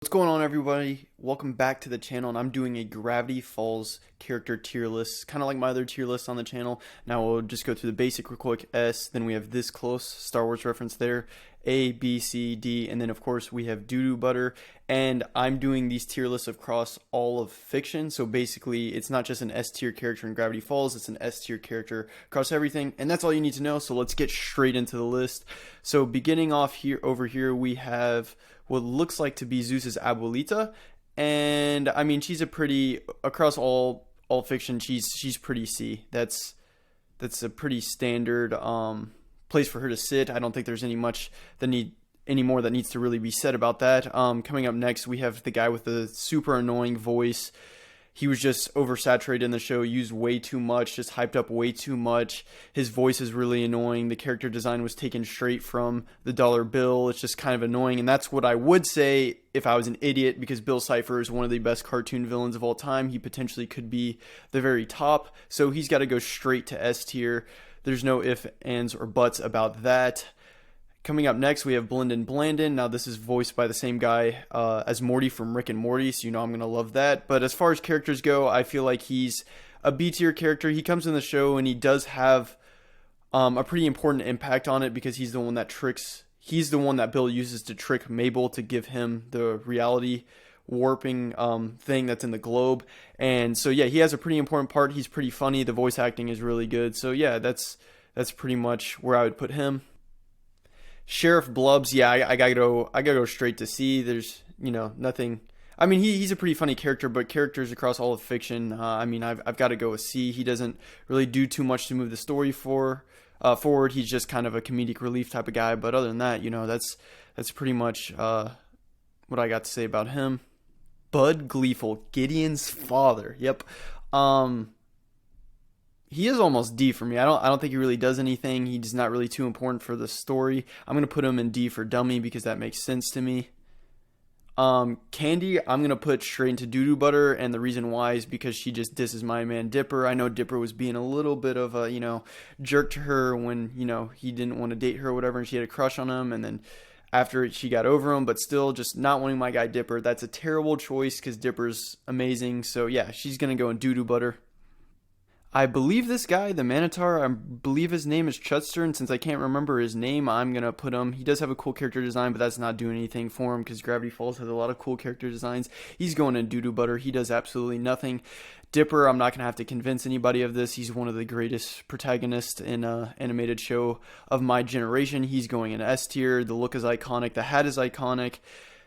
What's going on, everybody? Welcome back to the channel, and I'm doing a Gravity Falls character tier list, kind of like my other tier list on the channel. Now we'll just go through the basic real quick. S, then we have this close Star Wars reference there, A, B, C, D, and then of course we have doo-doo butter. And I'm doing these tier lists across all of fiction, so basically it's not just an S tier character in Gravity Falls, it's an S tier character across everything, and that's all you need to know. So let's get straight into the list. So beginning off here, over here we have what looks like to be Zeus's abuelita, and I mean she's a pretty, across all fiction, she's pretty C. That's a pretty standard place for her to sit. I don't think there's any more that needs to really be said about that. Coming up next, we have the guy with the super annoying voice. He was just oversaturated in the show, used way too much, just hyped up way too much. His voice is really annoying. The character design was taken straight from the dollar bill. It's just kind of annoying, and that's what I would say if I was an idiot, because Bill Cipher is one of the best cartoon villains of all time. He potentially could be the very top, so he's got to go straight to S tier. There's no ifs, ands, or buts about that. Coming up next, we have Blendin Blandin. Now, this is voiced by the same guy as Morty from Rick and Morty, so you know I'm going to love that. But as far as characters go, I feel like he's a B-tier character. He comes in the show, and he does have a pretty important impact on it, because he's the one that Bill uses to trick Mabel to give him the reality warping thing that's in the globe. And so, yeah, he has a pretty important part. He's pretty funny. The voice acting is really good. So, yeah, that's pretty much where I would put him. Sheriff Blubs, yeah, I gotta go straight to C. There's, nothing. I mean, he's a pretty funny character, but characters across all of fiction, I mean, I've got to go with C. He doesn't really do too much to move the story forward. He's just kind of a comedic relief type of guy. But other than that, that's pretty much what I got to say about him. Bud Gleeful, Gideon's father. Yep. He is almost D for me. I don't think he really does anything. He's not really too important for the story. I'm gonna put him in D for dummy, because that makes sense to me. Candy, I'm gonna put straight into doo-doo butter, and the reason why is because she just disses my man Dipper. I know Dipper was being a little bit of a jerk to her when he didn't want to date her or whatever, and she had a crush on him, and then after she got over him, but still just not wanting my guy Dipper. That's a terrible choice, because Dipper's amazing. So yeah, she's gonna go in doo-doo butter. I believe this guy, the Manitar, I believe his name is Chutster, and since I can't remember his name, I'm going to put him. He does have a cool character design, but that's not doing anything for him, because Gravity Falls has a lot of cool character designs. He's going in doo-doo butter. He does absolutely nothing. Dipper, I'm not going to have to convince anybody of this. He's one of the greatest protagonists in an animated show of my generation. He's going in S tier. The look is iconic. The hat is iconic.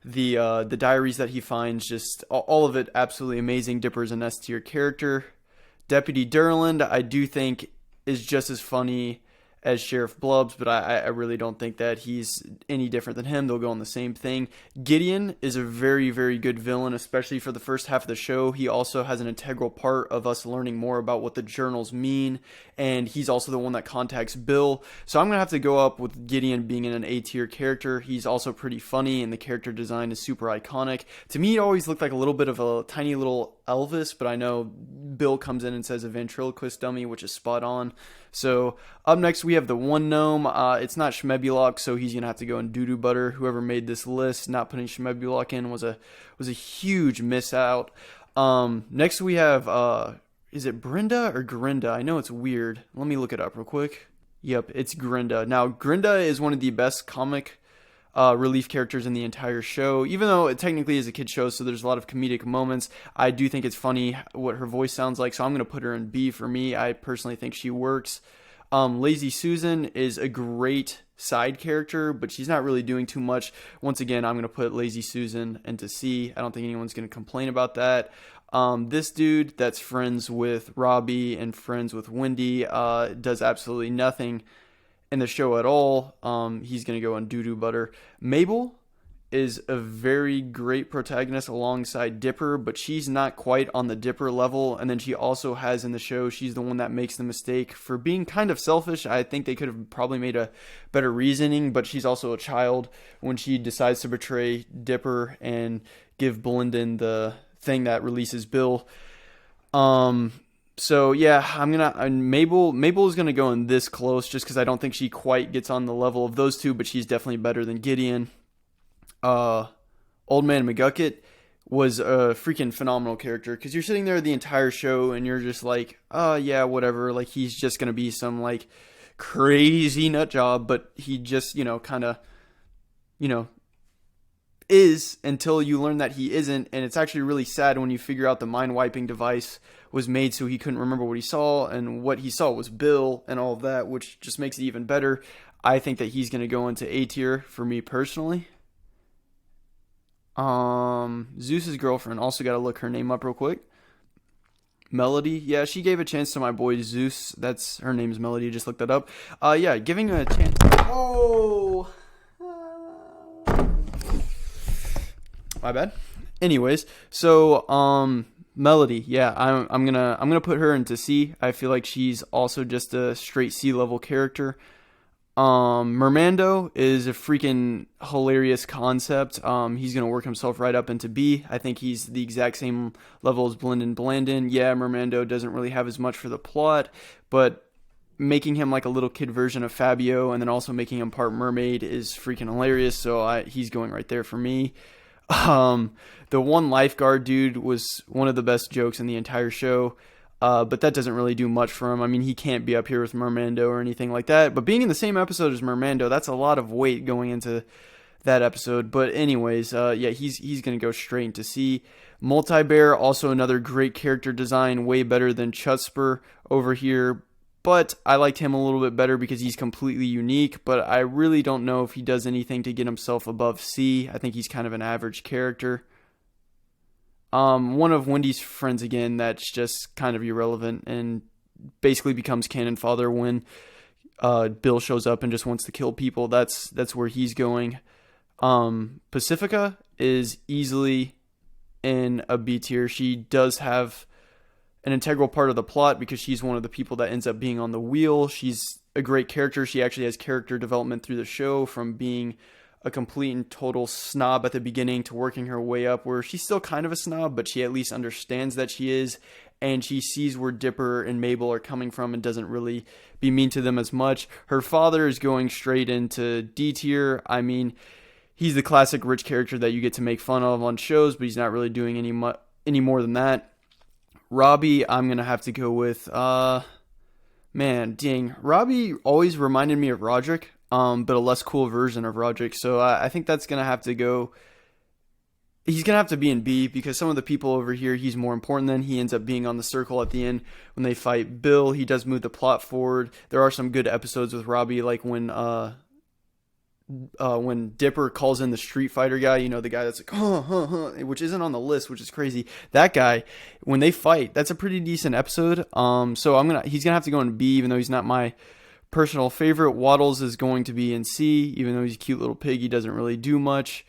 The diaries that he finds, just all of it absolutely amazing. Dipper's an S tier character. Deputy Durland, I do think, is just as funny as Sheriff Blubs, but I really don't think that he's any different than him. They'll go on the same thing. Gideon is a very, very good villain, especially for the first half of the show. He also has an integral part of us learning more about what the journals mean, and he's also the one that contacts Bill. So I'm going to have to go up with Gideon being in an A-tier character. He's also pretty funny, and the character design is super iconic. To me, it always looked like a little bit of a tiny little Elvis, but I know Bill comes in and says a ventriloquist dummy, which is spot on. So up next, we have the one gnome. It's not Shmebulok, so he's gonna have to go in doo-doo butter. Whoever made this list, not putting Shmebulok in was a huge miss out. Next we have is it Brenda or Grenda? I know it's weird. Let me look it up real quick. Yep, it's Grenda. Now Grenda is one of the best comic relief characters in the entire show, even though it technically is a kid show, so there's a lot of comedic moments. I do think it's funny what her voice sounds like, so I'm going to put her in B for me. I personally think she works. Lazy Susan is a great side character, but she's not really doing too much. Once again, I'm going to put Lazy Susan into C. I don't think anyone's going to complain about that. This dude that's friends with Robbie and friends with Wendy does absolutely nothing in the show at all. He's gonna go on doo-doo butter. Mabel is a very great protagonist alongside Dipper, but she's not quite on the Dipper level. And then she also has in the show, she's the one that makes the mistake for being kind of selfish. I think they could have probably made a better reasoning, but she's also a child when she decides to betray Dipper and give Blendin the thing that releases Bill. So yeah, Mabel is gonna go in this close, just because I don't think she quite gets on the level of those two, but she's definitely better than Gideon. Old Man McGucket was a freaking phenomenal character, because you're sitting there the entire show and you're just like, oh yeah, whatever, like he's just gonna be some like crazy nut job, but he just, kind of, you know, is, until you learn that he isn't. And it's actually really sad when you figure out the mind wiping device was made so he couldn't remember what he saw, and what he saw was Bill and all of that, which just makes it even better. I think that he's going to go into A tier for me personally. Zeus's girlfriend, also got to look her name up real quick. Melody, yeah, she gave a chance to my boy Zeus. That's her name's Melody. Just looked that up. Yeah, giving a chance. Oh, my bad. Anyways, so Melody, yeah, I'm gonna put her into C. I feel like she's also just a straight C level character. Mermando is a freaking hilarious concept. He's going to work himself right up into B. I think he's the exact same level as Blendin Blandin. Yeah, Mermando doesn't really have as much for the plot, but making him like a little kid version of Fabio, and then also making him part mermaid, is freaking hilarious. So he's going right there for me. The one lifeguard dude was one of the best jokes in the entire show. But that doesn't really do much for him. I mean, he can't be up here with Mermando or anything like that. But being in the same episode as Mermando, that's a lot of weight going into that episode. But anyways, yeah, he's going to go straight into C. Multi-Bear, also another great character design, way better than Chutzper over here. But I liked him a little bit better because he's completely unique. But I really don't know if he does anything to get himself above C. I think he's kind of an average character. One of Wendy's friends again, that's just kind of irrelevant and basically becomes cannon fodder when Bill shows up and just wants to kill people. That's where he's going. Pacifica is easily in a B tier. She does have an integral part of the plot because she's one of the people that ends up being on the wheel. She's a great character. She actually has character development through the show, from being a complete and total snob at the beginning to working her way up, where she's still kind of a snob, but she at least understands that she is, and she sees where Dipper and Mabel are coming from and doesn't really be mean to them as much. Her father is going straight into D tier. I mean, he's the classic rich character that you get to make fun of on shows, but he's not really doing any more than that. Robbie, I'm going to have to go with, man, dang. Robbie always reminded me of Roderick. But a less cool version of Roderick. So I think that's going to have to go. He's going to have to be in B, because some of the people over here he's more important than. He ends up being on the circle at the end when they fight Bill. He does move the plot forward. There are some good episodes with Robbie, like when Dipper calls in the Street Fighter guy, the guy that's like, which isn't on the list, which is crazy. That guy, when they fight, that's a pretty decent episode. So he's going to have to go in B, even though he's not my personal favorite. Waddles is going to be in C, even though he's a cute little pig. He doesn't really do much.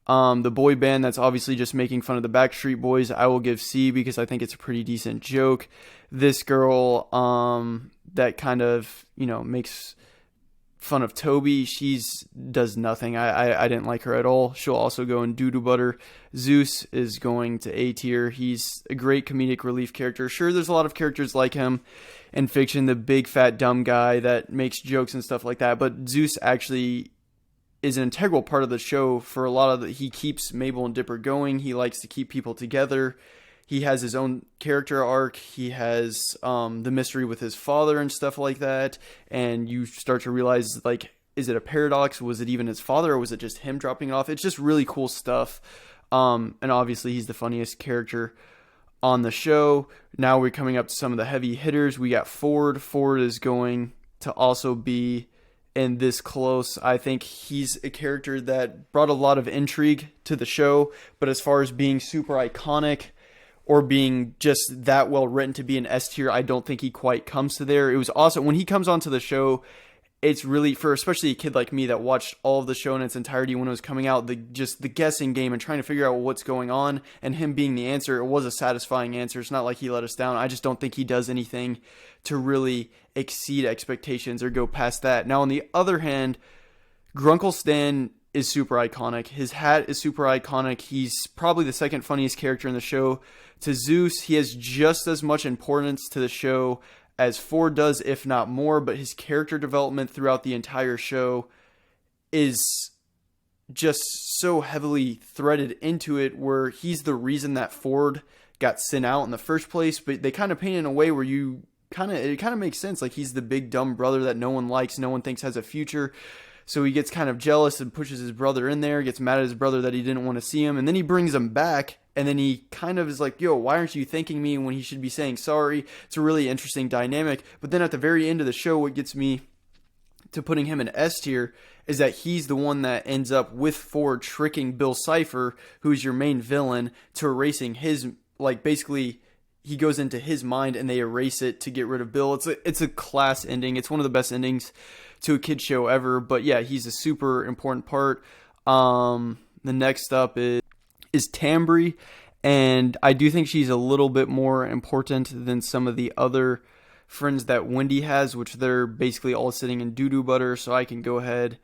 The boy band that's obviously just making fun of the Backstreet Boys, I will give C, because I think it's a pretty decent joke. This girl that kind of, makes fun of Toby, does nothing. I didn't like her at all. She'll also go in doo-doo butter. Zeus is going to A tier. He's a great comedic relief character. Sure, there's a lot of characters like him in fiction, the big fat dumb guy that makes jokes and stuff like that, but Zeus actually is an integral part of the show for a lot of he keeps Mabel and Dipper going. He likes to keep people together. He has his own character arc. He has the mystery with his father and stuff like that. And you start to realize, like, is it a paradox? Was it even his father, or was it just him dropping it off? It's just really cool stuff. And obviously he's the funniest character on the show. Now we're coming up to some of the heavy hitters. We got Ford. Ford is going to also be in this close. I think he's a character that brought a lot of intrigue to the show, but as far as being super iconic or being just that well written to be an S tier, I don't think he quite comes to there. It was awesome when he comes onto the show. It's really, for especially a kid like me that watched all of the show in its entirety when it was coming out, the guessing game and trying to figure out what's going on, and him being the answer, it was a satisfying answer. It's not like he let us down. I just don't think he does anything to really exceed expectations or go past that. Now, on the other hand, Grunkle Stan is super iconic. His hat is super iconic. He's probably the second funniest character in the show to Zeus. He has just as much importance to the show as Ford does, if not more, but his character development throughout the entire show is just so heavily threaded into it, where he's the reason that Ford got sent out in the first place. But they kind of paint it in a way where it kind of makes sense. Like, he's the big dumb brother that no one likes, no one thinks has a future. So he gets kind of jealous and pushes his brother in there, gets mad at his brother that he didn't want to see him, and then he brings him back, and then he kind of is like, yo, why aren't you thanking me when he should be saying sorry? It's a really interesting dynamic. But then at the very end of the show, what gets me to putting him in S tier is that he's the one that ends up with Ford tricking Bill Cipher, who's your main villain, to erasing his, like, basically he goes into his mind and they erase it to get rid of Bill. It's a class ending. It's one of the best endings to a kid show ever. But yeah, he's a super important part. The next up is Tambry, and I do think she's a little bit more important than some of the other friends that Wendy has, which they're basically all sitting in doo-doo butter. So I can go ahead.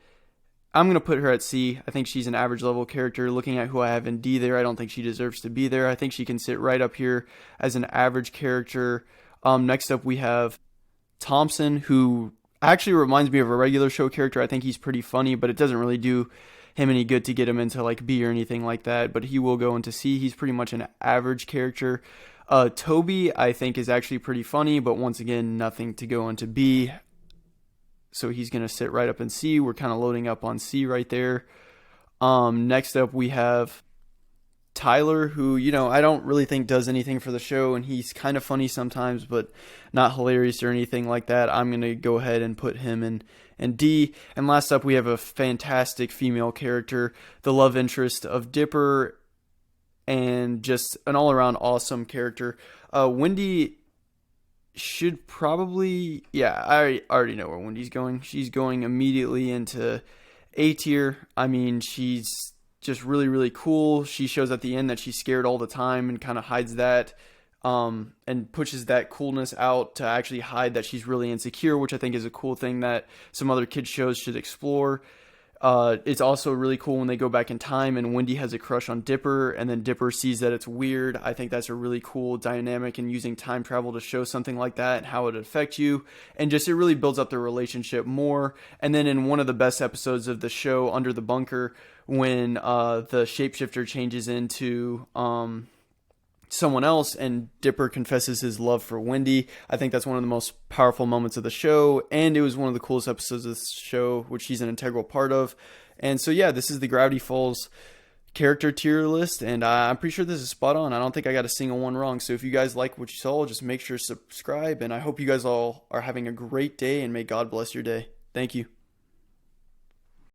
I'm going to put her at C. I think she's an average level character. Looking at who I have in D there, I don't think she deserves to be there. I think she can sit right up here as an average character. Next up, we have Thompson, who actually reminds me of a regular show character. I think he's pretty funny, but it doesn't really do him any good to get him into like B or anything like that. But he will go into C. He's pretty much an average character. Toby, I think, is actually pretty funny, but once again, nothing to go into B. So he's going to sit right up in C. We're kind of loading up on C right there. Next up, we have Tyler, who, I don't really think does anything for the show, and he's kind of funny sometimes, but not hilarious or anything like that. I'm going to go ahead and put him in D. And last up, we have a fantastic female character, the love interest of Dipper, and just an all-around awesome character. Wendy should probably, I already know where Wendy's going. She's going immediately into A tier. I mean, she's just really, really cool. She shows at the end that she's scared all the time and kind of hides that, and pushes that coolness out to actually hide that she's really insecure, which I think is a cool thing that some other kids shows should explore. It's also really cool when they go back in time and Wendy has a crush on Dipper, and then Dipper sees that it's weird. I think that's a really cool dynamic in using time travel to show something like that and how it affects you, and just it really builds up their relationship more. And then in one of the best episodes of the show, Under the Bunker, when the shapeshifter changes into someone else and Dipper confesses his love for Wendy, I think that's one of the most powerful moments of the show, and it was one of the coolest episodes of the show, which she's an integral part of. And so yeah, this is the Gravity Falls character tier list, and I'm pretty sure this is spot on. I don't think I got a single one wrong. So if you guys like what you saw, just make sure to subscribe, and I hope you guys all are having a great day, and may God bless your day. Thank you.